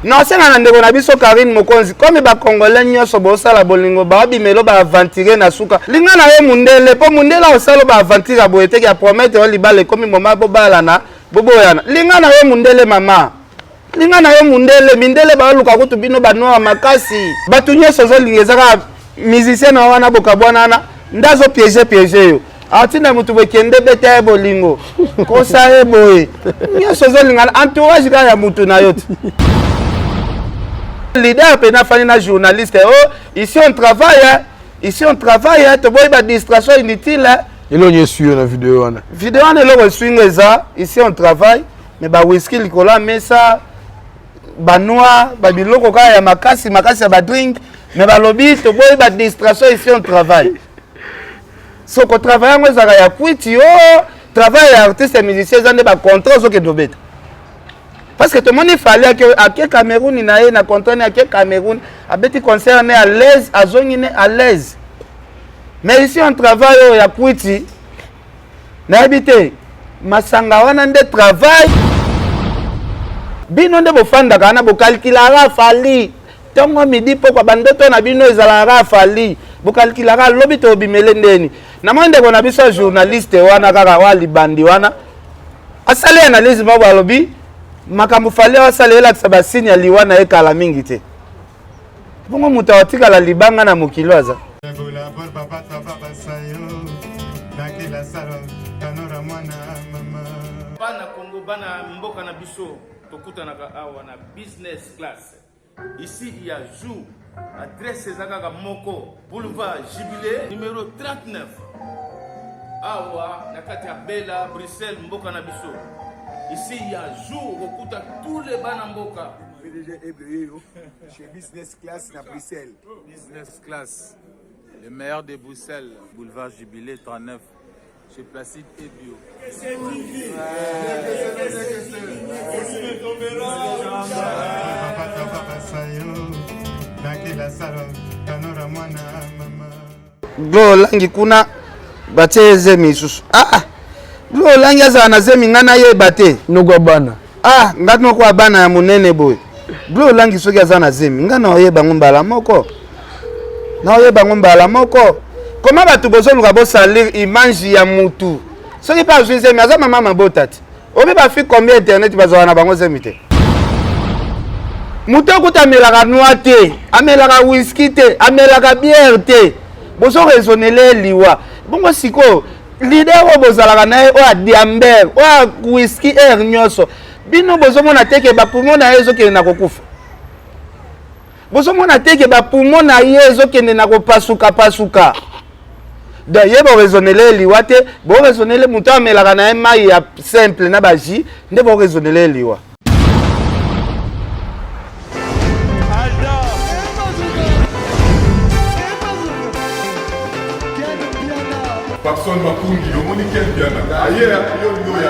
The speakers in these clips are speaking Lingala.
Non, c'est un endroit où on a Karine Mokonzi. Comme les Congolais, ils sont tous à Bolingo, ils sont aventurés na suka. Linga na ye mundele, po mundela osalo ba aventure a boete ki a promettre on libale comme mama bobala na boboyana. Linga na ye mundele mama. Linga na ye mundele, mindele ba luka kutu bino ba noa makasi. Batunye sozo lingezaka musicien na wana bokabwana na ndazo piéger yo. Atina mutu bokende beta bolingo. Kosa e boy. Nya sozo linga entourage ka ya mutu na yote. Leader pena fani na journaliste. Oh, ici on travaille. Ici on travaille. Tu vois pas distraction inutile. Et là on est sur la vidéo. Vidéo on est là swing ça. Ici on travaille. Mais ba whisky likola mais ça ba noix, ba biloko ka ya makasi ba drink. Mais ba lobby tu vois pas distraction ici on travaille. So ko travaille moi ça ya kwiti oh, travail artiste et musicien ça ne ba contrat so que dobeta. Parce que tout le monde fallait que à quel Cameroun il a contrat à quel Cameroun a petit concert à l'aise à zone à l'aise. Mais ici on travaille il y a kwiti. Na habité masanga wana nde travail. Bino nde bofanda kana bo calculara fali. Tongo midi poko bandoto na bino ezalara fali. Bo calculara lobi to bimele ndeni. Na mwende kona biso journaliste wana kaka wali bandi wana. Asali analyse mabo alobi. Makambo fale wasalela tsaba sinya liwana ekala mingi te. Bongo mutawatika la libanga na mukilwaza. Bana Congo bana mboka na biso tokuta na awa na business class. Ici il y a jour adresse ezaka moko boulevard Jubilé numéro 39. Awa na kati ya Bella Bruxelles mboka na biso. Ici, il y a jour où on tous les banamboka. Chez Business Class à Bruxelles. Business Class, le meilleur de Bruxelles, boulevard Jubilé 39, chez Placide et Bio. Glo langi kuna bateze misusu. Ah! Glo langi za na zemi ngana ye bate. Noko bana. Ah, ngatno kwa bana ya munene boy. Glo langi soki za na zemi ngana oyeba ngombala moko. Na oyeba ngombala moko. Comment batu bozoluka bo salir image ya mutu. Soki pa juize mais za mama mabotati. Obi ba fi combien internet bazwa na bango zemi te. Mutu okutamela noix te, amela whisky te, amela bière te. Bozo raisonner liwa. Bongo siko leader wo bozalaka na o adiamber o whisky air nyoso bino bozo mona teke ba poumon na yezo ke na kokufa bozo mona teke ba poumon na yezo ke na kopasuka da yebo raisonner liwa te bo raisonner mutu amelaka na mai ya simple na baji nde bo raisonner liwa. Personne m'a pour dire, on est quel bien là. Ailleurs, il y a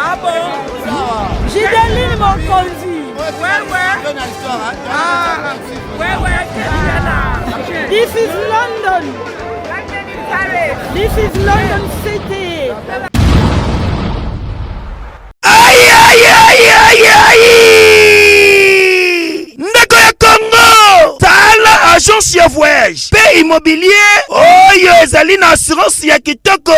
Ah bon? Jideline Mokonzi. Ouais. Ah, ouais. This is London. This is London City. Ndeko ya Congo. Tala agence ya voyage. Pe immobilier. Oyo ezali na assurance ya kitoko.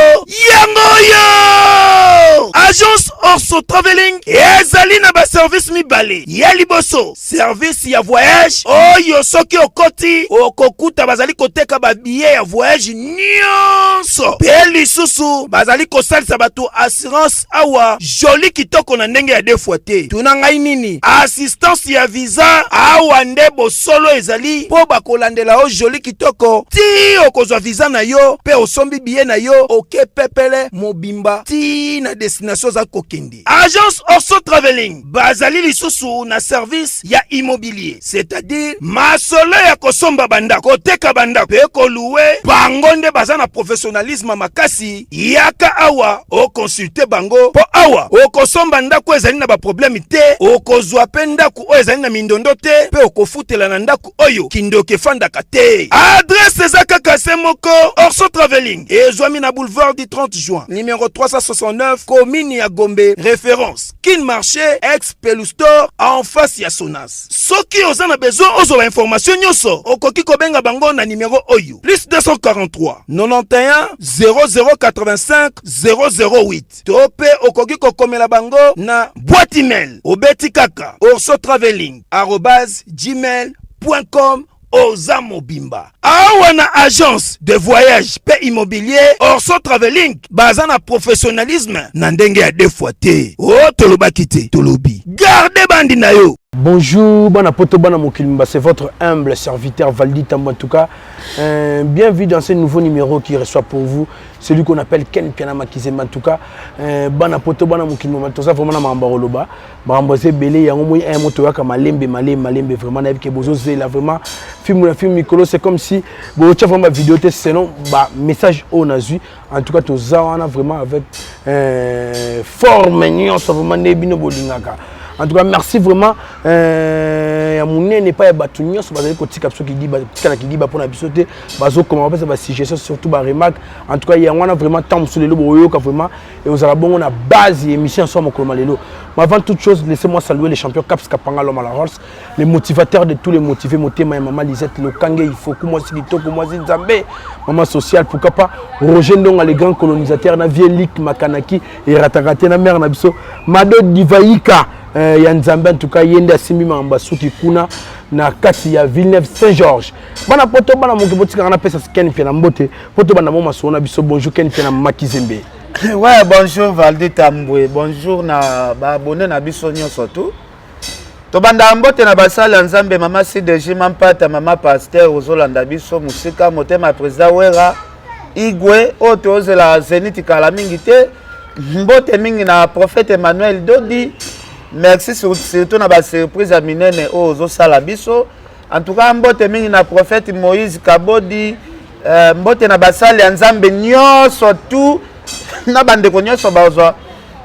Yango yo. Agence Orso Traveling ezali na ba service mibale ya liboso service ya voyage oyo soki okoti okokuta bazali koteka ba billet ya voyage nyonso pe lisusu bazali kosalisa bato assurance awa joli kitoko na ndenge ya defwa te tuna ngai nini assistance ya visa awa nde bosolo ezali po bakolandela o joli kitoko ti okozwa visa na yo pe osombi billet na yo oke pepele mobimba ti na destination za kokende. Agence Orso Traveling bazali lisusu na service ya immobilier, c'est-à-dire masolo ya kosomba banda koteka banda pe koluwe bango nde baza na professionnalisme makasi yaka awa o consulter bango po awa o kosomba ndako ezali na ba problème te o kozwa pe ndako o ezali na mindondo te pe o kofutela na ndako oyo kindoke fandaka te. Adresse za kaka semoko Orso Traveling ezwami na boulevard du 30 juin numéro 369 commune ya Gombe référence Kin Marché ex Pelustor en face ya Sonas. Soki ozana besoin ozo information nyoso okoki kobenga bango na numéro oyo plus 243 91 0085 008 tope okoki kokomela bango na boîte email obeti kaka orsotraveling@gmail.com Oza Mobimba. Awana agence de voyage pe immobilier Orso Traveling bazana professionnalisme na ndenge ya defoite. O tolobaki te tolobi. Gardez bandi na yo. Bonjour, bon apoto, bon amokilmba, c'est votre humble serviteur Valdi Tambo en tout cas. Bienvenue dans ce nouveau numéro qui reçoit pour vous celui qu'on appelle Ken Pianama Kizema en tout cas. Bon apoto, bon amokilmba, tout ça vraiment na mambaroloba. Mamboze belé ya ngomo ya moto ya kama malembe vraiment na ke bozo là vraiment film Mikolo c'est comme si bo tcha vraiment vidéo te selon ba message on a eu en tout cas to zawana vraiment avec forme nyon vraiment nebino bolingaka. En tout cas, merci vraiment. Mon n'est pas battu. Sur les côtés qui dit pour la bisoté, bazo comment on fait suggestion surtout par remarque. En tout cas, il y a vraiment temps sur les lots vraiment et aux arabes on a base émission sur mon colombalelo. Mais avant toute chose, laissez-moi saluer les champions Caps Kapanga l'homme à la Rolls, les motivateurs de tous les motivés, maman Lisette le Kangé, il faut que moi Silito, que moi Zambé, maman sociale, pourquoi pas Roger Ndonga les grands colonisateurs, na Vielik Makanaki et Ratarate na mère Nabiso, Mado Divaïka. Yanzambe en tout cas yende asimi mamba suki kuna na kati ya Villeneuve Saint-Georges bana poto bana mokibotika kana pesa Ken Pia na mbote poto bana moma sona biso bonjour Ken Pia na Makizembe. Ouais, bonjour Valdi Tambwe, bonjour na ba abonné na biso nyonso tout. To banda mbote na basala Nzambe mama CDG mampata mama pasteur ozolanda biso musika motema président Wera Igwe oto la Zenith kala mingi te mbote mingi na prophète Emmanuel Dodi. Merci surtout na ba surprise à minene ozo sala biso. En tout cas mbote mingi na prophète Moïse Kabodi mbote na basali ya Nzambe nyonso tout na bande ko nyonso bazwa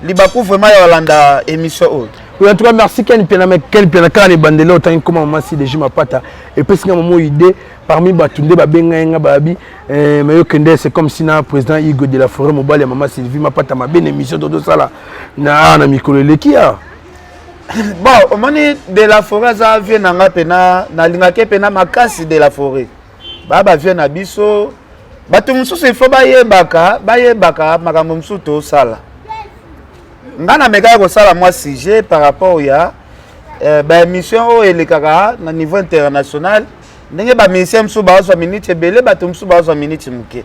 libaku vraiment ya Holanda émission autre. Oui, en tout cas merci Ken Pia na Ken Pia na kana bandelo tant comment maman si déjà mapata et puis singa momo idée parmi batunde ba benga nga babi mayo kende c'est comme si na président Hugo de la Forêt mobile maman Sylvie mapata ma belle émission dodo sala na mikolo lekia. Bon, au moment de la forêt, ça vient na pena na lingake pena makasi de la forêt. Baba vient na biso. Batu mususu il faut baye baka makambo mususu to sala. Ngana meka ko sala moi sujet par rapport ya ba émission o elekaka na niveau international. Ndenge ba mission mususu ba so minute belé batu mususu ba so minute muke.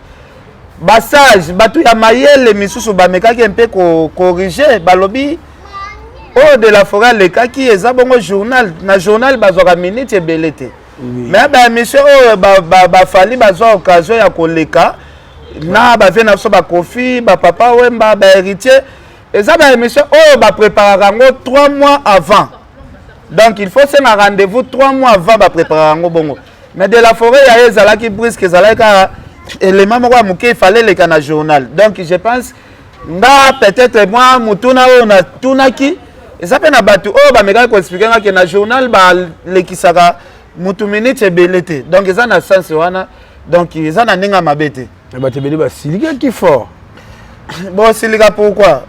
Basage batu ya mayele misusu ba meka ki un peu corriger balobi. Oh de la forêt le cas qui est bon journal na journal bazwa minute belete mais ba monsieur oh ba fali bazwa occasion ya koleka na ba vient na so ba kofi ba papa wemba ba héritier et ça ba monsieur oh ba préparer ngo 3 mois avant donc il faut se na rendez-vous 3 mois avant ba préparer ngo bongo mais de la forêt ya ezala ki brisque ezala ka élément moko muke il fallait le kana journal donc je pense nga peut-être moi mutuna o na tunaki. Et ça peut na batu oh ba meka ko expliquer nga ke na journal ba lekisaka mutu minute belete donc ça na sens wana donc ça na ninga mabete ba te beli ba silika ki fort bon silika pourquoi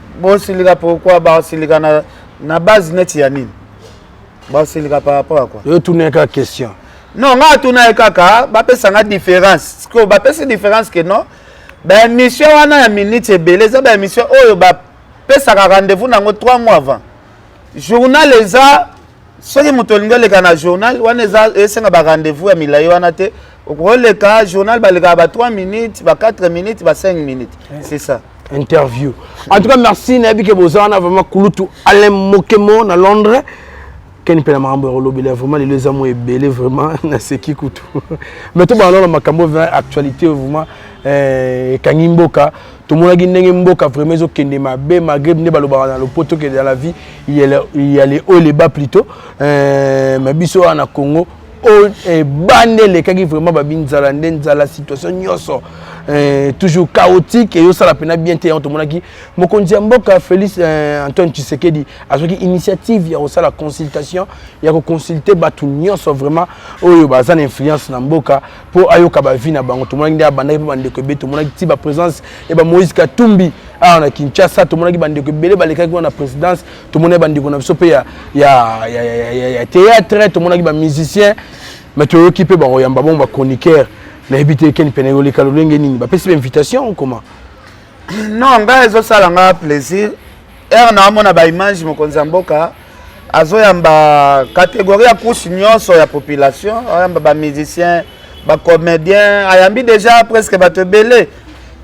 ba silika na base net ya nini ba silika par rapport à quoi yo tourner ka question non nga tourner kaka ba pesa nga différence ba pesa différence que non ba émission wana ya minute belete ça ba émission oyo ba pesaka rendez-vous nango 3 mois avant journal eza soki moto olingi oleka na journal wana eza esenga ba rendez-vous ya milai wana te okoleka journal baleka ba 3 minutes ba 4 minutes ba 5 minutes c'est ça interview en tout cas merci nabi ke bozana vraiment kulutu Alain Mokemo na Londres Ken pela makambo rolobela vraiment les amours ebele vraiment na seki kutu mais to ba na makambo actualité vraiment Kangimboka tout le monde a dit mboka vraiment zo kende mabe Maghreb ne baloba dans le poto que dans la vie il y a les hauts les bas plutôt mais biso na Congo bandele kaki vraiment babinzala ndenzala situation nyoso toujours chaotique et yo sala pena bien te tout monde qui mokonzi mboka Félix Antoine Tshisekedi a soki initiative ya osala consultation ya ko consulter batu nyoso vraiment oyo bazana influence na mboka pour ayoka ba vie na bango tout monde ngi abandaki pe bandeko be tout monde ti ba présence et ba Moïse Katumbi a na Kinshasa tout monde ngi bandeko belé baleka ko na présidence tout monde bandeko na biso pe ya théâtre tout monde ngi ba musicien mais tu occupé ba oyamba bon ba chroniqueur na habité ken penegoli kalolenge nini ba pesi invitation comment non nga ezo sala nga plaisir na mona ba image mokonzi mboka azoyamba catégorie ya couche nyonso ya population ayamba ba musicien ba comédien ayambi déjà presque ba tebele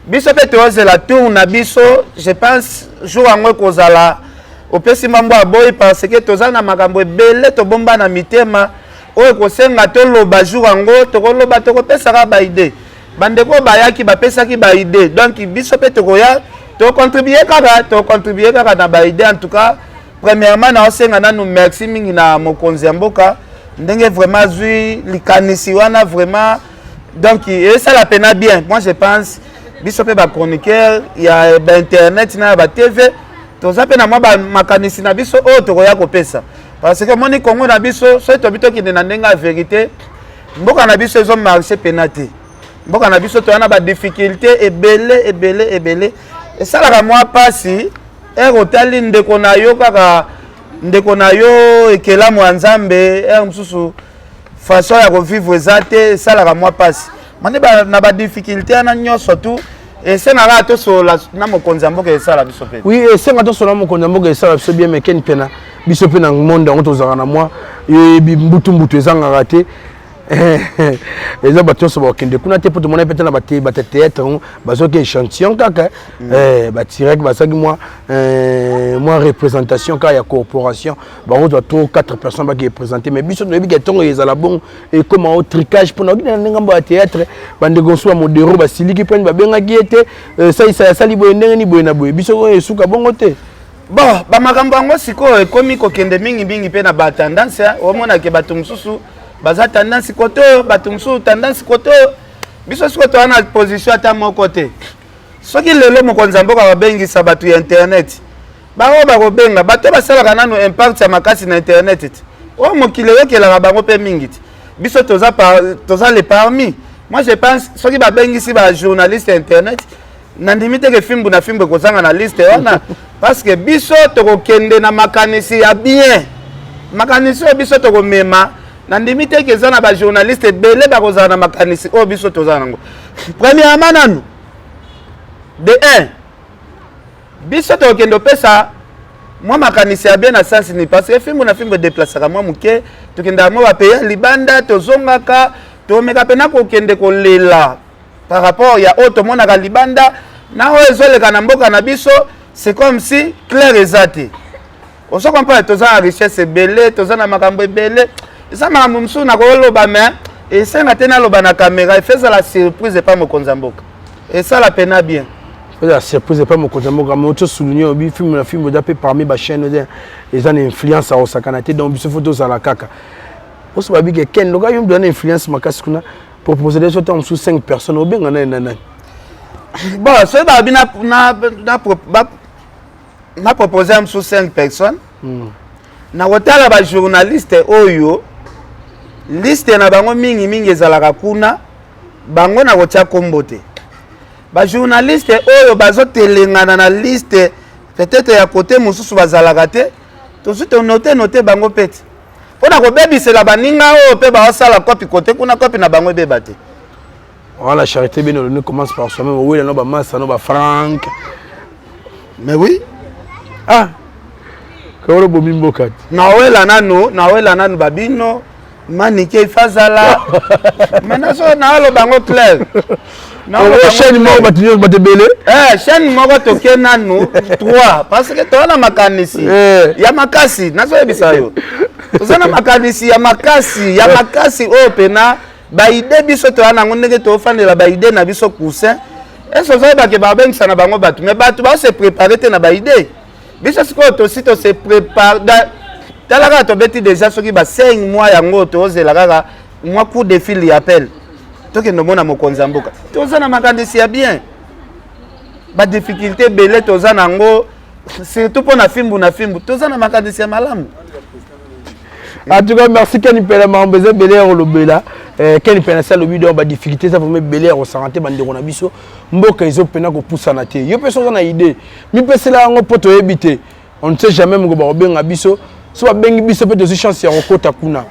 biso pe toze la tour na biso je pense jour ango kozala opesi mambo aboyi parce que tozana makambo ebele to bomba na mitema oyo kosenga toloba jour ango tokoloba tokopesaka ba idée bandeko bayaki bapesaki ba idée donc biso pe tokoya to contribuer kaka na ba idée en tout cas premièrement na osenga nanu merci mingi na mokonzi ya mboka ndenge vraiment zui likanisi wana vraiment donc et ça la peine bien moi je pense biso pe ba chroniqueur ya ba internet na ba TV toza pe na mwa ba makanisi na biso oyo tokoya kopesa parce que moni Congo na biso so to bito ki na ndenga vérité mboka na biso ezo marché penate mboka na biso to na ba difficulté ebele et ça la moi pasi otali ndeko na yo kaka ndeko na yo ekela mwanzambe msusu façon ya vivre ezate ça la moi pasi mani ba na ba difficulté na nyoso tout et c'est na to so la na mokonzi mboka esala biso pe oui et c'est to so na mokonzi mboka esala biso bien mais ken pena biso pe na monde on tozaka na moi et mbutu ezanga raté eza bato so bakende kuna te poto mona pete na bate théâtre bazoki échantillon kaka batirek basaki moi représentation ka ya corporation bango doit trop 4 personnes ba qui représenter mais biso no bi tongo ezala bon et comme au tricage pour na ngambo ya théâtre bande gonso modero basiliki prenne ba bengaki ete ça sali boye ndenge ni boye na boye biso ko esuka bongo te bon ba makambo ngo siko ekomi ko kende mingi pe na ba tendance o mona ke bato mususu baza tendance koto batumsu tendance koto biso siko to na position ata moko te soki lelo mokonzi mboka babengisa bato ya internet bango bakobenga bato basalaka nano impact ya makasi na internet o mokile yokelaka bango pe mingi biso toza le parmi moi je pense soki babengisi ba journaliste internet na ndimite ke fimbu na fimbu kozanga na liste wana parce que biso tokokende na makanisi ya bien makanisi biso tokomema na ndimite ke zana ba journaliste belé ba kozana na makanisi o biso tozana ngo premièrement nanu de 1 biso to kendo pesa moi makanisi ya bien na sens ni parce que fimbo na fimbo déplacer ka moi muke to kenda mo ba payer libanda to zongaka to meka pena ko kende ko lela par rapport ya auto mona ka libanda na o ezoleka na mboka na biso c'est comme si clair ezate on se comprend to za richesse belé to za na makambo belé ça m'a mumsu na ko loba mais et ça na tena loba na caméra et fait ça la surprise pas mokonzi mboka et ça la peine bien la surprise pas mokonzi mboka mais autre souligner au film la film d'après parmi ba chaîne les en influence à Osakanate donc biso photo ça la kaka on se va bien ken loga yum donner influence makasi kuna proposer des autres sous 5 personnes au benga na bon c'est ba bina na proposer sous 5 personnes na wotala ba journaliste oyo liste na bango mingi ezalaka kuna bango na kotia kombo te ba journaliste oyo bazotelengana na liste peut-être ya côté mususu bazalaka te tosuite noter bango pete pona ko bebisela baninga oyo pe ba osala copie côté kuna copie na bango beba te la charité bien ne commence par soi-même oui là no ba massa no ba franc mais oui Ah. Kawolo bomi mboka. Nawela nanu babino. Manike fazala. Maintenant so na lo bango clair. Chaîne moko batunyo batebele. Chaîne moko toke nanu 3 parce que to na makanisi. Ya makasi nazo yebisa yo. Tozana makanisi ya makasi o pena ba ide biso to na ngondeke to fandela ba ide na biso cousin. Eso zo ba ke ba bengisa na bango batu mais batu ba se préparer te na ba ide. Biso siko to sito se prépare talaka to beti déjà soki ba 5 mois yango to ozela kaka moi coup de fil y appelle. Toke no mona mokonza mboka. Tozana makanisi ya bien. Ba difficulté belé tozana ngo surtout pour na fimbu tozana makanisi ya malamu. En tout cas, merci Ken Pela Mambeze Belé Olobela. Ken Pela ça le vidéo ba difficulté ça vraiment Belé au santé bande on a biso. Mboka izo pena ko poussa na te. Yo personne na idée. Mi pese la ngo poto ebité. On ne sait jamais ngo ba benga biso. So ba bengi biso peut aussi chance ya okota kuna.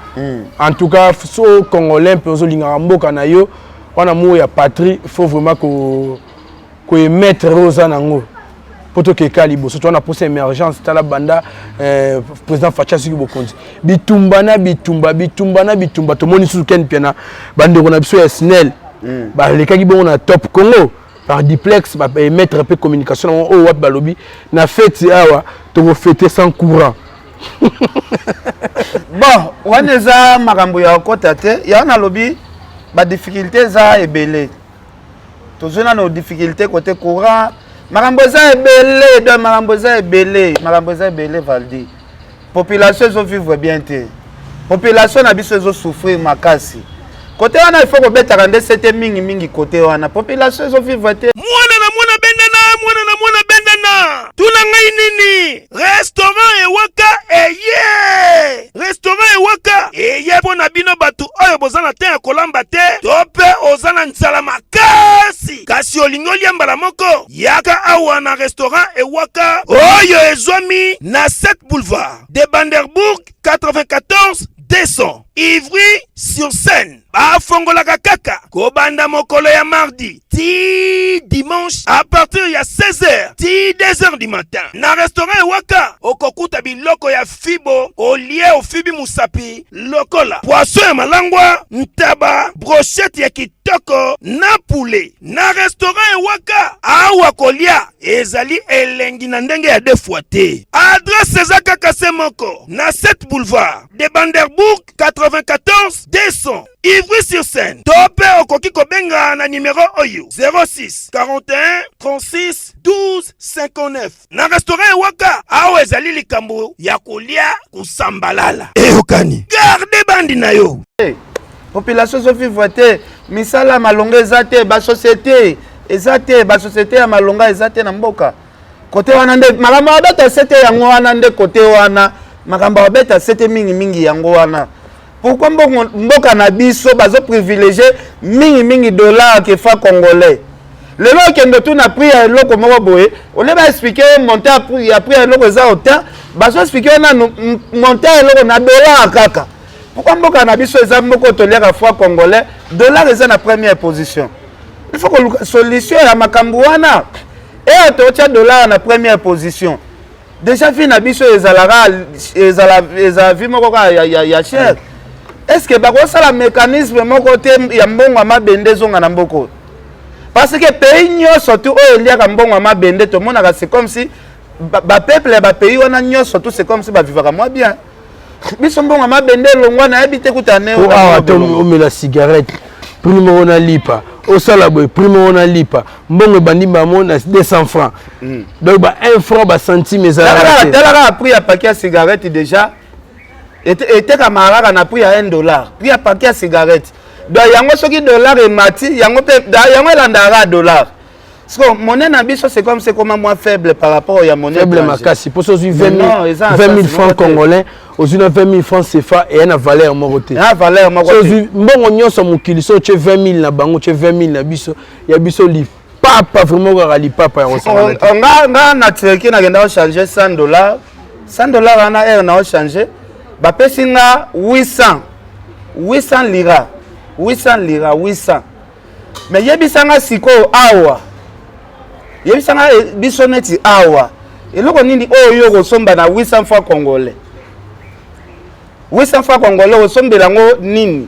En tout cas, so congolais pe zo linga mboka na yo. On a mot ya patrie, faut vraiment ko émettre rosa nango. Poto ke kalibo surtout on a poussé émergence tala banda président Facha Suki Bokonzi bitumba to moni sous Ken Piana bande on a biso ya SNEL ba le kaki bon na top Congo par duplex ba mettre peu communication o wap balobi na fête awa to go fêter sans courant. Bon waneza makambo ya okota te ya na lobi ba difficulté za ebele to zona no difficulté côté courant. Maramboza ebele Valdi. Population zo vivre bien te. Population na biso zo souffrir makasi. Côté wana il faut ko beta rende c'était mingi côté wana. Population zo vivre te. Mwana bendana. Tuna ngai nini? Restaurant eye pona bino batu oyo bozana te kolamba te. Tope ozana nzala makasi. Kasi olingo liambala moko. Yaka awa na restaurant ewaka. Oyo ezwami na 7 boulevard de Banderbourg 94 200 Ivry-sur-Seine. Bafongola kaka kobanda mokolo ya mardi ti dimanche à partir ya 16h ti 2h du matin na restaurant ewaka okokuta biloko ya fibo olie ofibi musapi lokola poisson ya malangwa ntaba brochette ya kitoko na poulet na restaurant ewaka awa kolia ezali elengi na ndenge ya defwa te. Adresse eza kaka se moko na 7 boulevard de Banderbourg 94 200 Ivry-sur-Seine. Tope okoki kobenga na numéro oyo 06 41 36 12 59. Na restaurant ewaka awa ezali likambo ya kolia kusambalala. Eyokani garde bandi na yo. Population zo vivre te. Misala malonga ezate ba société ezate ba société ya malonga ezate na mboka. Côté wana nde makambo abeta sete yango wana nde côté wana makambo abeta sete mingi yango wana. Pourquoi mboka na biso bazo privilégier mingi dollars que fa congolais. Le lo kendo tu na prix ya loko moko boye, on va expliquer monter à prix ya loko za autant, bazo expliquer na monter loko na dollars kaka. Pourquoi mboka na biso eza moko tolera fois congolais, dollars eza na première position. Il faut que solution ya makambo wana et to tia dollars na première position. Déjà fi na biso ezala vi moko ya cher. Est-ce que ça le mécanisme mon côté ya mbongo mabende zonga na mboko? Parce que pays nyo surtout o elia ka mbongo mabende to mona c'est comme si ba peuple ba pays wana nyo surtout c'est comme si ba vivra moins bien. Biso mbongo mabende longwa na habité kutane o ato la cigarette primo on a lipa au salaboy primo on a lipa mbongo bandimba mona 200 francs. Donc ba 1 franc ba centime ezala. Tala a pris un paquet de cigarettes déjà. Et camarade a pris à $1. Pris un paquet de cigarettes. Donc, il y a un dollar et mati, il y a un dollar. Parce que monnaie nabiso c'est comme c'est comment moins faible par rapport à monnaie. Faible makasi. Pour ça, 20 000 francs congolais, aux 20 000 francs CFA et une valeur moroté. Une valeur moroté. Bon, on y a son mokili, so tu 20 000 na bango, tu 20 000 na biso, il y a biso li papa vraiment rali papa. On a naturellement na genda changer $100. $100 on a na changer. Ba pesinga 800 lira 800. Mais yebisanga siko awa yebisanga bisoneti awa eloko nini oyo kosomba na 800 fois congolais 800 fois congolais osombela ngo nini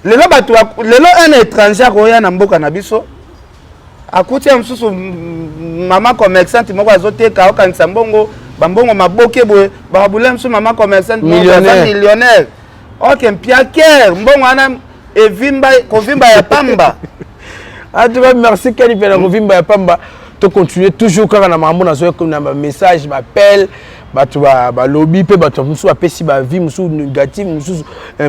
lelo bato lelo un étranger koya na mboka na biso akutia msusu mama commerçante moko azoteka okanisa mbongo bambongo maboke boye babula msusu mama commerçante millionnaire ok mpiaker mbongo ana evimba kovimba ya pamba. En tout cas, merci Kenny Pena kovimba ya pamba. To continuer toujours quand on a maman na comme na message m'appelle bato ba lobby pe bato musu apesi ba vie musu négatif musu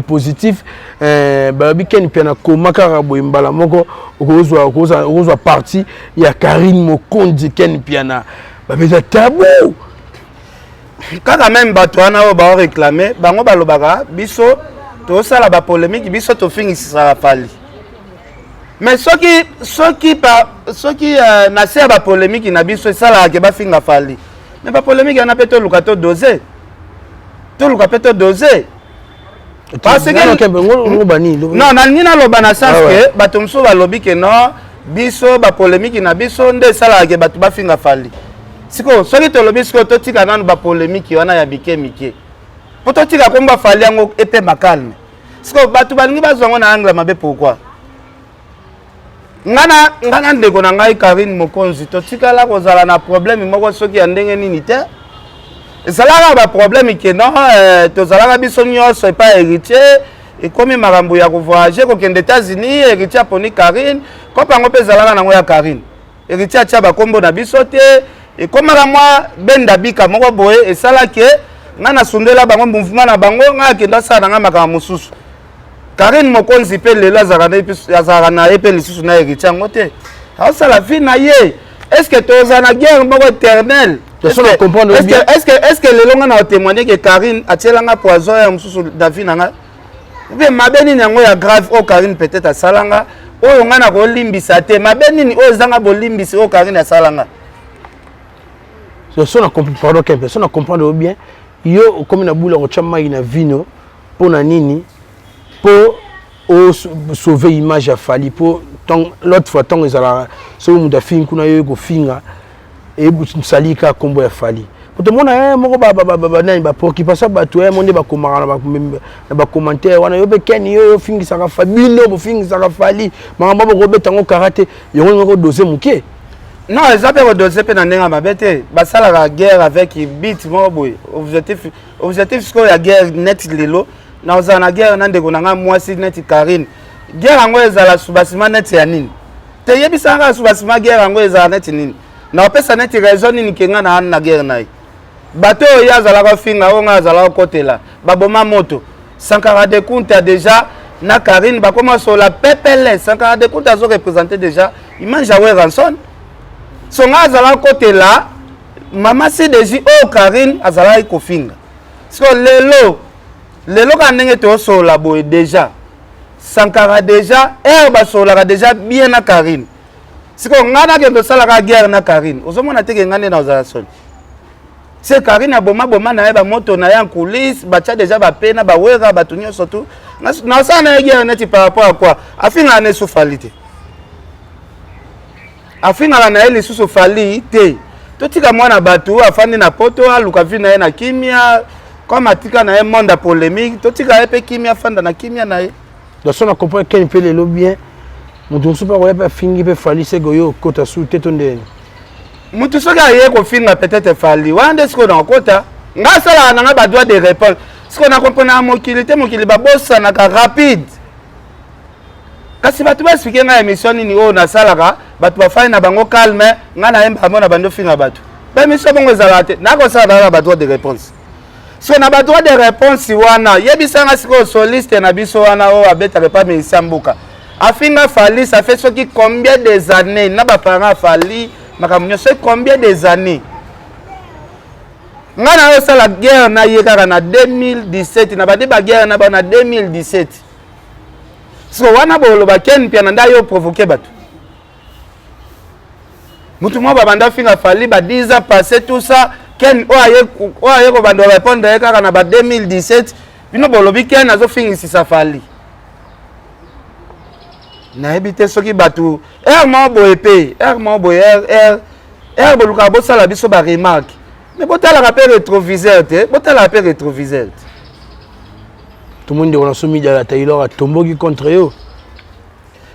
positif ba lobby Kenny Pena komaka boye mbala moko okozwa partie ya Karine Mokonzi Kenny Pena ba beza tabou kaka même bato wana o ba réclamer bango balobaka biso to sala ba polémique biso to fingisisa fali. Mais ceux qui na se ba polémique na biso sala ke ba finga fali. Mais ba polémique na peto lukato doser. To lukato doser. Parce que non na nina loba na sens que bato mso ba lobi ke non biso ba polémique na biso nde sala ke bato ba finga fali. Siko soki to lobi siko to tika nanu ba polémique wana ya bike mike. Poto tika komba fali yango epe makalme. Siko bato balingi bazwango na angle mabe pourquoi? Ngana ndeko na ngai Karine Mokonzi to tikala kozala na problème moko soki ya ndenge nini te ezalaka ba problème ke non to zalaka biso nyonso et pas héritier et comme makambo ya voyager ko kende États-Unis héritier poni Karine ko pango pe zalaka na ngo ya Karine héritier tia ba kombo na biso te et comme la moi benda bika moko boye et sala ke ngana sundela bango mouvement na bango nga ke ndasa na makambo mususu Karine Mokonzi pe lelo azara na epe lisusu na héritier ngote ça la vie na ye est-ce que tu as na guerre moko éternelle est-ce que lelo nga na témoigner que Karine atielanga poison ya mususu David nanga be mabeni nango ya grave o Karine peut-être asalanga oyo nga na ko limbisa te mabeni ni o zanga bolimbisi o Karine asalanga so na comprendre pardon que personne na comprendre bien yo comme na boula ko chama ina vino pona nini pour sauver l'image à Fali pour l'autre fois tant ils allaient sur le film qu'on a eu au finga et sali ka combo à Fali pour tout le monde moko ba pour qui passe ba toi monde ba commentaire wana yo be ken yo fingi saka Fabino bo fingi saka Fali mama ba robeta ngo karaté yo ngo doser muke non ils appellent doser pe na ndenga mabete ba sala la guerre avec beat mo boy objectif ce que la guerre net lelo na ozana guerre na ndeko nanga mwasi neti Karine guerre ngo ezala subasima neti ya nini te yebisanga subasima guerre ngo ezala neti nini na opesa neti raison nini kenga na guerre nayi bato ya zala ko finga onga zala ko kotela baboma moto Sankara de Kunta déjà na Karine ba commence la PPL Sankara de Kunta zo représenter déjà image ya ranson songa zala ko kotela mama si deji o Karine azala ko finga so lelo ka ndenge to sola boy déjà Sankara déjà ba sola déjà bien na Karine siko ngana ke to sala ka guerre na Karine ozomona teke ngane na ozala son c'est Karine aboma na ba moto na ya coulisse bacha déjà ba pena ba wera ba tunyo surtout na ça na guerre neti par rapport à quoi afinga na sofalité afinga na ele susu fali te to tika mwana batu afandi na poto aluka vina na kimia comme atika na un monde polémique to tika epe kimia fanda na kimia na e donc on a compris qu'elle peut le bien mutu super ouais pas fingi pe fali se goyo kota sous tête onde mutu soka ye ko finga peut-être fali wande ce qu'on a kota nga sala na ba droit de répondre ce qu'on a compris na mokili ba bossa na ka rapide kasi batu ba expliquer na émission ni o na sala ka batu ba fai na bango calme nga na emba mona bando finga batu ba émission bongo zalate na ko sala na ba droit de réponse. Si on a pas droit de réponse, wana yebisanga siko soliste na biso wana o abeta pas mais sambuka. Afinga Fali ça fait ce qui combien des années na ba parents Fali makamunyo c'est combien des années. Ngana yo sala guerre na yeka na 2017 na ba de ba guerre na ba na 2017. So wana bolo ba ken pia nda yo provoquer batu. Mutu mo ba banda finga Fali ba 10 ans passé tout ça. Ken oaye ko bando répondre kaka na ba 2017 bino bolobi ken azo fingisi safali na ebite soki batu mo boye pe mo boye boluka bo sala biso ba remarque Mais botala rappel rétroviseur te, botala rappel rétroviseur. Tout le monde on a soumis à la Taylor à tomboki contre eux.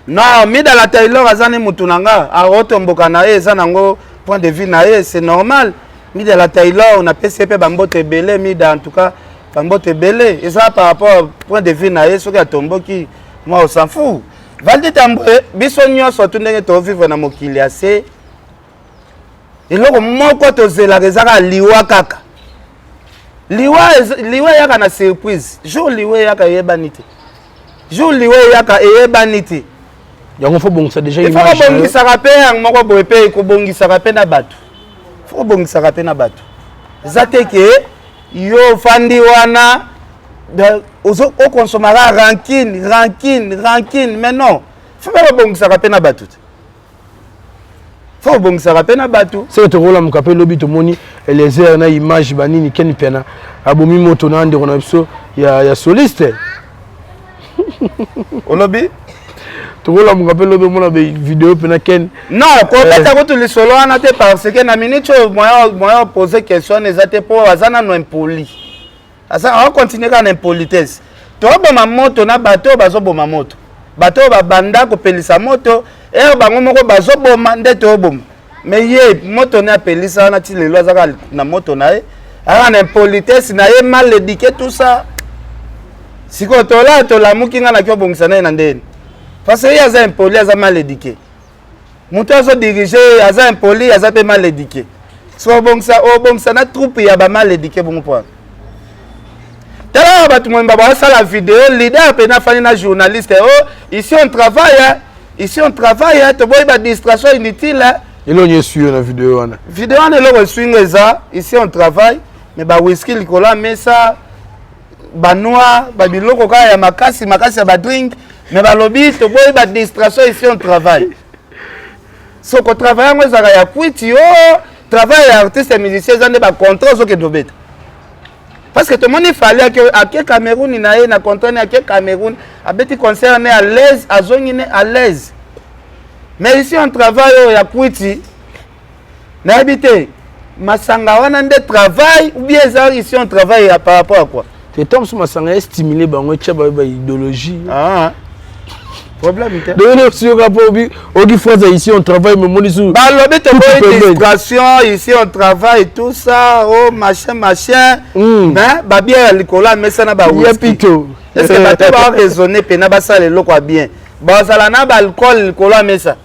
Non, mais dans la Taylor azane mutunanga, a rotomboka na e zanango point de vue na e, c'est normal. Mais dans la Taylor on a PCP bambote belé, mais en tout cas bambote belé et ça par rapport au point de vue na e soki atomboki, moi on s'en fout. Valdi tamboe biso nyonso tundenge to vivre na mokili assez. Eloko moko tozela rezaka liwa kaka. Liwa yaka na surprise. Jour liwa yaka yebanite. Jour liwa yaka yebanite. Yango faut bon ça déjà image. Il faut bongisa rappel yang moko boye pe ko bongisa rappel na bato. Faut bongisa rappel na bato. Zateke yo fandi wana ozo o consomera rancune mais non. Faut pas bongisa rappel na bato. Faut bon ça rappelle na batu c'est to rola mukape lobi to moni les airs na image banini ken pena abomi moto na ndeko na biso ya soliste olobi to rola mukape lobi mona be vidéo pena ken non ko beta ko to le solo ana te parce que na minute moi poser question ezate pour azana no impoli asa on continue ka na impolitesse to boma moto na bato bazo boma moto bato ba banda ko pelisa moto bango moko bazoboma ndete oboma mais ye moto na pelisa na ti lelo azaka na moto na ye ala na impolitesse na ye mal éduqué tout ça siko tola tolamuki nga na kyo bongisa na ndeni parce que aza impoli aza mal éduqué moto azo diriger aza impoli aza pe mal éduqué so bongisa na troupe ya ba mal éduqué bongo point tala batu mwemba ba sala vidéo leader pe na fani na journaliste ici on travaille. Ici on travaille, tu vois une distraction inutile. Et là on est sur la vidéo. Vidéo on est là swing ça. Ici on travaille, mais ba whisky likola mais ça ba noix, ba biloko ka ya makasi ba drink, mais ba lobby tu vois une distraction ici on travaille. So ko travaille on ça ya kwiti travail artiste et musicien ça ne ba contrat zo ke dobeta. Parce que tout le monde fallait que à quel Cameroun il n'a na contrat à quel Cameroun a bêti concerné à l'aise à zone à l'aise. Mais ici on travaille à Kwiti. Na habité masanga wana nde travail ou bien ça ici on travaille par rapport à quoi? C'est Tom sur masanga stimuler bango tchaba ba idéologie. Ah. Problème te. Donc sur rapport au France ici on travaille mais monisou. Bah lobby te boy distraction ici on travaille tout ça machin mais ba bien likola mais ça na ba whisky. Est-ce que bato ba raisonner pe na ba ça le lokwa bien. Ba sala na ba alcool likola mais ça.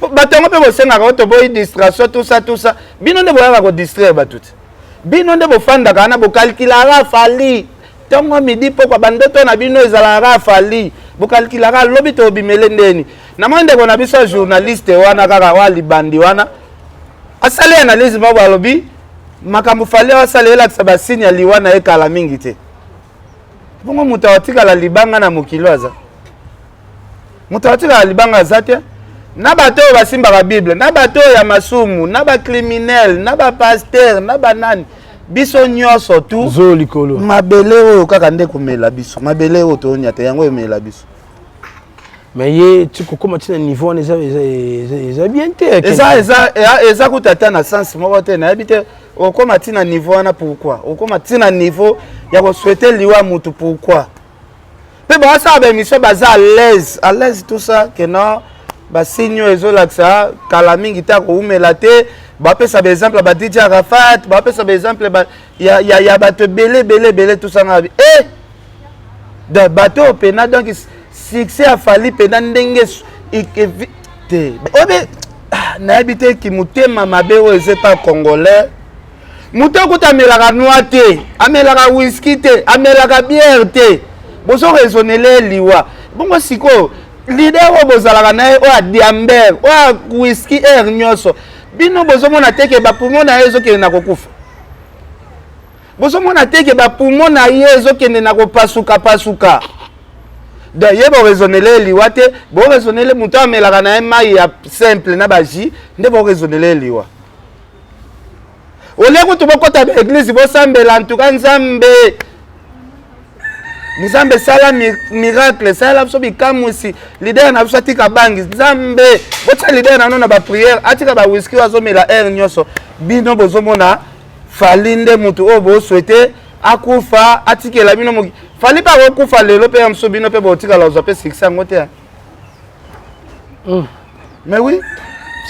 Bato ngo pe bo senga ko to boy distraction tout ça. Bino nde boya ko distraire ba tout. Bino nde bo fanda kana bo calculer fali. Tongo midi poko bandoto na bino ezalaka fali bo calculera lobi to bimele ndeni na mwende ko na biso journaliste wana kaka wa libandi wana asale analyse ba lobi makambo fali asalela kusaba signe ya liwana ekala mingi te bongo mutawatika la libanga na mokiloza mutawatika la libanga zate na bato basimba ka bible na bato ya masumu na ba criminel na ba pasteur na banani biso nyonso tu zo likolo mabele oyo kaka nde komela biso mabele oyo tonya te yango emela biso mais ye tu kokoma tina niveau on eza bien te eza kutata na sens moko te na habite okoma tina niveau na pourquoi okoma tina niveau ya ko souhaiter liwa mutu pourquoi pe ba ça ba émission baza à l'aise tout ça que non ba signe ezolaksa kala mingi ta ko umela te ba pesa ba exemple ba DJ Arafat ba pesa ba exemple ba ya bato belé tout ça ngabi de bateau pena donc succès a fallu pena ndenge te obe na habité ki mutema mabe o c'est pas congolais mutoko tamelaka noix te amelaka whisky te amelaka bière te bozo raisonner liwa bongo siko leader o bozalaka na o adiamber o whisky air nyoso bino bozo mona teke ba poumon na yezo ke na kokufa bozo mona teke ba poumon na yezo ke na kopasuka de yebo raisonner liwa te bo raisonner muto amelaka na mai ya simple na baji nde bo raisonner liwa ole ko to bokota ba église bo sambela en tout cas nzambe Nzambe sala miracle sala biso bikamwisi leader na biso atika bangi Nzambe botsa leader na nona ba prière atika ba whisky azomela air nyonso bino bozomona falinde mutu o bo souhaiter akufa atikela bino moki fali pa okufa lelo pe amso bino pe botika la ozape succès ngote mais oui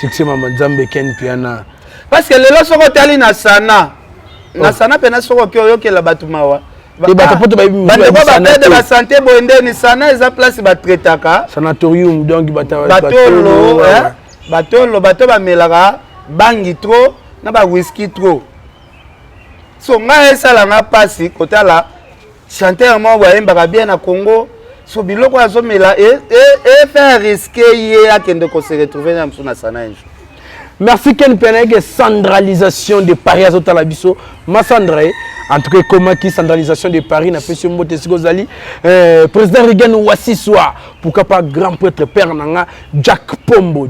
succès mama Nzambe ken piana parce que lelo soko tali na sana pena soko ki oyokela batu mawa et bato poto ba de la santé boende ni sana eza place ba traitaka sanatorium donc batolo bato ba melaka bangi trop na ba whisky trop so nga esala nga pasi kotala chanteur mo wa yembaka bien na Congo so biloko azomela et faire risquer ye akende ko se retrouver na msuna sana un jour. Merci Ken Peneg, centralisation de Paris à Zotalabiso. Ma Sandra, en tout cas, comment qui centralisation de Paris n'a pas su monter ce Gozali. Président Reagan Wassiswa, pourquoi pas grand prêtre père Nanga, Jack Pombo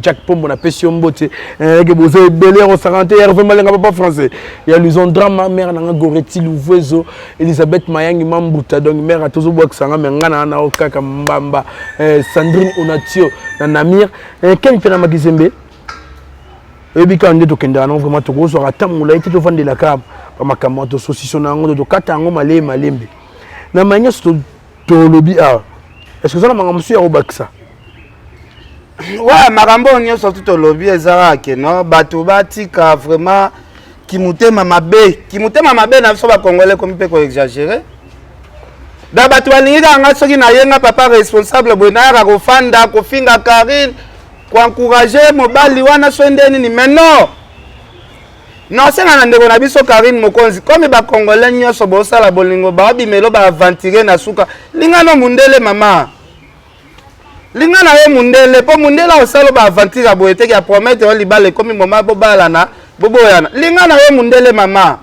n'a pas su monter. Vous avez belé au 40 et Hervé Malenga, papa français. Il y a l'usine drama, mère Nanga Goretti, Louvezo, Elisabeth Mayang, Mambuta, donc mère à Tozobok Sanga, Mengana, Naoka, Kambamba, Sandrine Onatio, Nanamir, Ken Penama Gizembe. Et puis quand on est au Kenya, on vraiment tout gros, on attend mon laïté de vendre de la cam, pas ma cam, de saucisson, de katango, malé, malembe. La manière c'est de lobby ah. Est-ce que ça m'a monsieur au Baksa? Ouais, marambo on y surtout au lobby ezara ke non, bato batika vraiment qui mutema mabe na so ba congolais comme peut exagérer. Da bato balinga nga soki na yenga papa responsable bonara ko fanda ko finga Karine. Pour encourager mobali wana swendeni ni maintenant non c'est na ndeko na biso Karine Mokonzi comme ba congolais nyoso bo sala bolingo ba bimelo ba aventurer na suka linga no mundele mama linga na ye mundele po mundela osalo ba aventurer bo eteki a promettre on libale comme mama bo bala na bobo yana linga na ye mundele mama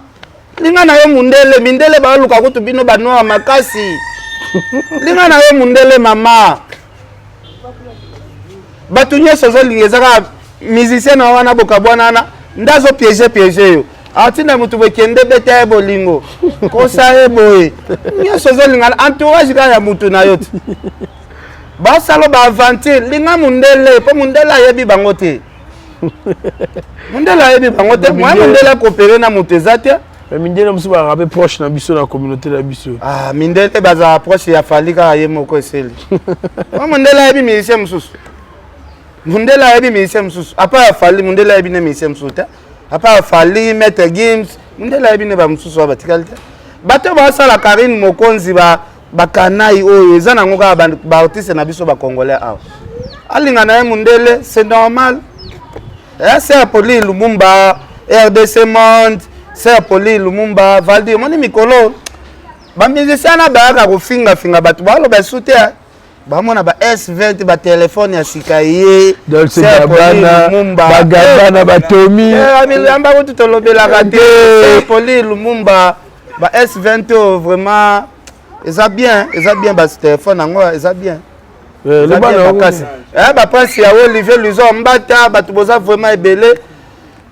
linga na ye mundele mindele ba luka kutu bino ba noa makasi linga na ye mundele mama Batunye sozo lingezaka musicien na wana bokabwana na ndazo piéger yo atina mutu bekende beta bolingo kosa eboye nye sozo lingana entourage ka ya mutu na yote ba salo ba aventure linga mundele po mundela yebi bangote mundela yebi bangote moi mundela coopérer na mutu ezate mais mindele musu ba rabe proche na biso na communauté na biso ah mindele baza proche ya falika ye moko eseli moi mundela yebi musicien mususu Mundela yebi misem mususu apa fali mundela yebi ne misem mususu apa fali Maître Gims mundela yebi ne ba mususu abatikalite bato ba sala Karine Mokonzi ba kanai oyo ezana ngoka ba artiste na biso ba congolais awa alinga na mundele c'est normal c'est Poli Lumumba RDC Monde c'est Poli Lumumba Valdi moni mikolo ba musicien na ba ka ko finga bato ba lo ba souter bamona ba S20 ba téléphone ya sikaye Dolce Gabbana ba Gabbana ba Tommy amilamba ko tutolobela kate Poli Lumumba ba S20 vraiment eza bien ba téléphone ngo eza bien le bana ba prince ya Olivier Luzo Mbata ba tuboza vraiment ebele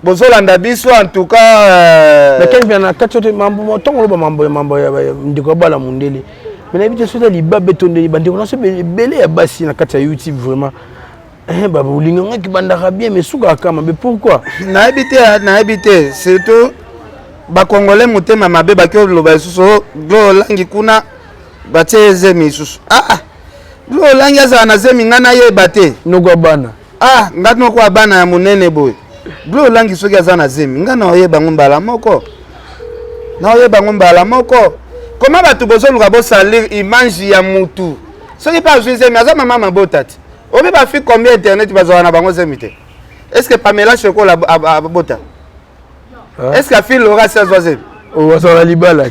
bozolanda biso en tout cas mais quel bien na katchote mambo tongo lo mambo ya ndiko bala mundele. Mais l'habitude c'est de l'ibabé tonné les bandits on a ce belé à bassi na kata YouTube vraiment bah boulinga qui bandara bien mais souga kama mais pourquoi na habité surtout ba congolais mutema mabe ba ke loba suso glo langi kuna ba teze misusu glo langi za na zemi ngana ye bate noko bana ngatno kwa bana ya munene boy glo langi soki za na zemi ngana oyeba ngombala moko comment va tu besoin de salir image ya mutu soki pas jouer mais azama mama botati obi ba fi combien internet bazwa na bango zemite est-ce que Pamela Chocola bota est-ce que fille Laura 16e o ça la libala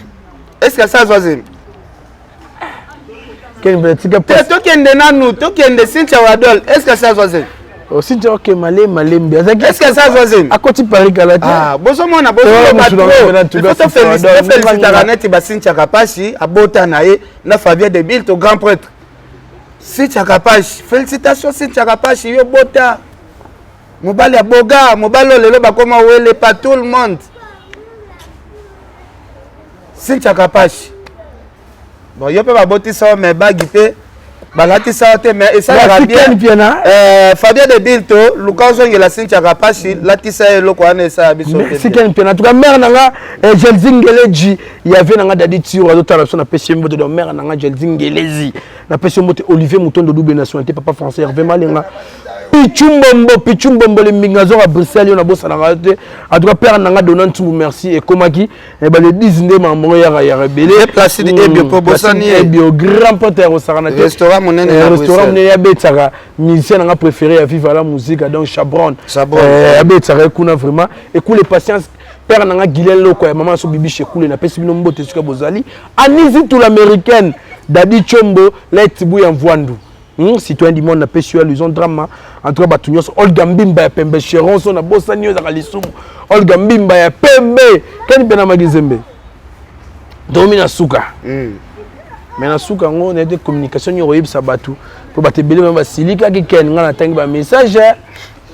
est-ce que ça 16e quel petit gars to kende nanu to kende Cynthia Wadol est-ce que ça 16e o Cynthia OK malembe est-ce que ça 16e à côté Paris Galati bozomona to féliciter net ba Cynthia Kapashi abota na ye na Fabien de Bill to grand prêtre Cynthia Kapashi félicitations Cynthia Kapashi yo bota mobali ya boga mobali lelo bakoma wele pas tout le monde Cynthia Kapashi bon yo pe babotisa mais bagi pe balatisa te mais esalaka bien Fabien de Bilto Lucas Zongela Sintiaka Pashi latisa eloko wana esala biso Mexicain bien en tout cas mère nanga Jelzingeleji il y avait nanga dadi tiro azotala biso na pesi mbote de mère nanga Jelzingelezi na pesi mbote Olivier Moutondo double nationalité papa français Hervé Malenga Pichumbombo le mingazo à Bruxelles on a bossé na rate en tout cas père nanga Donald Tumbu merci et komaki et ba le 10 ndé maman ya rebelle Placide Ebio po bosani Ebio grand porteur au Sarana restaurant monene na restaurant monene ya betaka musicien nanga préféré à vivre la musique donc Chabron ya betaka kuna vraiment et cool les patience père nanga Guilel loko ya maman so bibi chekule na pesi bino mbote suka bozali anizi tout l'américaine Dadi Chombo let bu ya Mvwandu citoyen du monde na pesi allusion drama en tout cas batunyos Olga Mbimba ya Pembe Cheron so na bosani za kalisumu Olga Mbimba ya Pembe kani bena magizembe domina suka mais na suka ngo na de communication yo yebisa batu po batebele ba silika ki ken ngana tangi ba message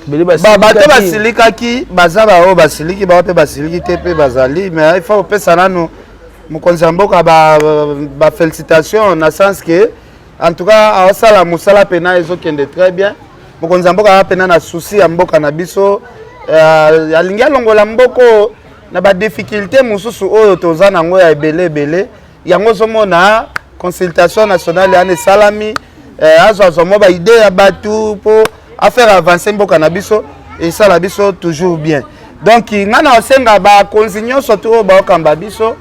bele ba bato basilika ki bazaba o basiliki ba pe basiliki te pe bazali mais il faut pesa nano mokonzi mboka ba félicitations na sens que en tout cas à sala musala pena ezokende très bien mokonzi mboka pena na souci ya mboka na biso alingi alongola mboko na ba difficulté mususu oyo toza nango ya ebele yango zomona consultation nationale ane salami azo mo ba idée ya batu pour faire avancer mboka na biso et ça la biso toujours bien donc ngana osenga ba konzinyo surtout ba okamba biso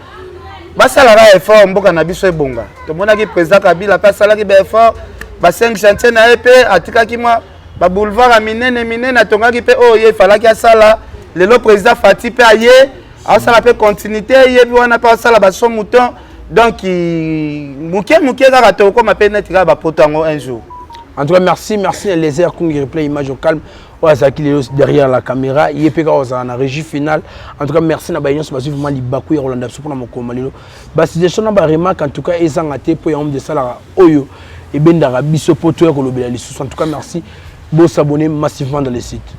basalaka effort mboka na biso ebonga tomonaki président Kabila pe asalaki ba effort ba 5 chantier na EP atikaki mwa ba boulevard minene atongaki pe oyo ifalaki asala lelo président Fati pe aye asala pe continuité yebi wana pe asala ba son mouton donc muke kaka tokoma pe netika ba potango un jour. En tout cas merci les airs Kungi replay image au calme Ozaki derrière la caméra yepeka ozana régie finale en tout cas merci na bayon so vraiment libaku ya Rolanda pour na mokoma lelo ba situation na ba remarque en tout cas ezanga te po ya homme de sala oyo e bendara biso poto ya kolobela lisusu en tout cas merci beau s'abonner massivement dans les sites.